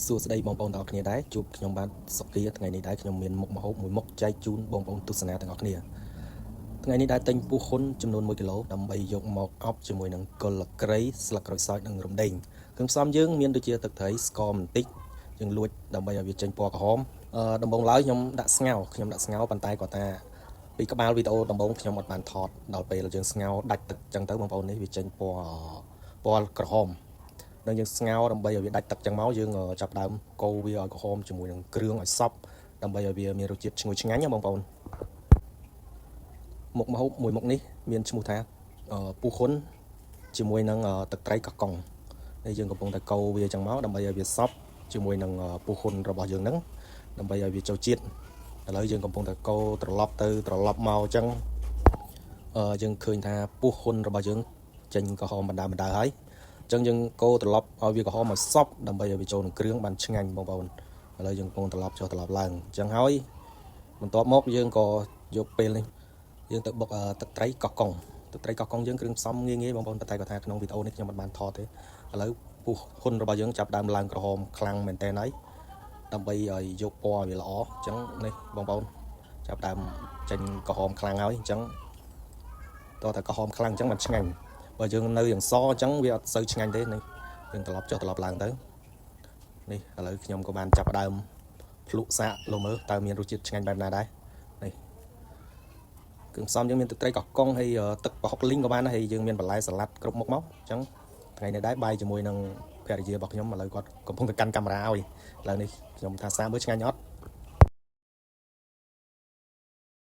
សួស្តីបងប្អូនទាំងអស់គ្នាដែរជួបខ្ញុំបាទសុគីថ្ងៃនេះដែរខ្ញុំមានមុខម្ហូបមួយមុខចែកជូនបងប្អូនទស្សនាទាំងអស់គ្នាថ្ងៃនេះដែរទិញពោះហ៊ុនចំនួន1គីឡូដើម្បីយកមកអប់ជាមួយនឹងគល់ក្រៃស្លឹកក្រូចសើចនិងរំដេងគ្រឿងផ្សំយើងមានដូចជាទឹកត្រីស្ករបន្តិចយើងលួចដើម្បីឲ្យវាចេញពណ៌ក្រហមដំបូងឡើយខ្ញុំដាក់ស្ងោរប៉ុន្តែគាត់ថាពីក្បាលវីដេអូដំបូងខ្ញុំអត់បានថតដល់ពេលយើងស្ងោរដាច់ទឹកចឹងទៅបងប្អូននេះវាចេញពណ៌ក្រហមនឹងយើងស្ងោរដើម្បីឲ្យវាដាច់ទឹកចឹងមកយើងចាប់ដើមកូរវាឲ្យក្រហមជាមួយនឹងគ្រឿងឲ្យសព្វដើម្បីឲ្យវាមានរសជាតិឈ្ងុយឆ្ងាញ់ណាបងប្អូនមុខម្ហូបមួយមុខនេះមានឈ្មោះថាពូហ៊ុនជាមួយនឹងទឹកត្រីកោះកុងនេះយើងកំពុងតែកូរវាចឹងមកដើម្បីឲ្យវាសព្វជាមួយនឹងពូហ៊ុនរបស់យើងហ្នឹងដើម្បីឲ្យវាចូលជាតិឥឡូវយើងកំពុងតែកូរត្រឡប់ទៅត្រឡប់មកចឹងយើងឃើញថាពូហ៊ុនរបស់យើងចេញក្រហមបណ្ដើហើយចឹងយើងកូរត្រឡប់ឲ្យវាក្រហមឲ្យសព្វដើម្បីឲ្យវាចូលនឹងគ្រឿងបានឆ្ងាញ់បងប្អូនឥឡូវយើងកំពុងត្រឡប់ចុះត្រឡប់ឡើងចឹងហើយបន្ទាប់មកយើងក៏យកពេលនេះយើងទៅបុកទឹកត្រីកោះកុងយើងគ្រឿងផ្សំងាយបងប្អូនតែគាត់ថាក្នុងវីដេអូនេះខ្ញុំមិនបានថតទេឥឡូវពុះហ៊ុនរបស់យើងចាប់ដើមឡើងក្រហមខ្លាំងមែនតើហើយដើម្បីឲ្យយកពណ៌វាល្អអញ្ចឹងនេះបងប្អូនចាប់ដើមចេញក្រហមខ្លាំងហើយអញ្ចឹងតោះតែក្រហមខ្លាំងអញ្ចឹងมันឆ្ងាញ់បើយើងនៅយ៉ាងសអញ្ចឹងវាអត់សូវឆ្ងាញ់ទេនេះយើងត្រឡប់ចុះត្រឡប់ឡើងទៅនេះឥឡូវខ្ញុំក៏បានចាប់ដើមភ្លុកសាកលោមើលតើមានរសជាតិឆ្ងាញ់បែបណាដែរនេះគ្រឿងផ្សំយើងមានទឹកត្រីកោះកុងហើយទឹកប្រហុកលីងក៏បានដែរហើយយើងមានបន្លែសាឡាត់គ្រប់មុខមកអញ្ចឹងថ្ងៃនេះដែរបាយជាមួយនឹងភរិយារបស់ខ្ញុំឥឡូវគាត់កំពុងតែកាន់កាមេរ៉ាឲ្យឥឡូវនេះខ្ញុំថាសាមើលឆ្ងាញ់អត់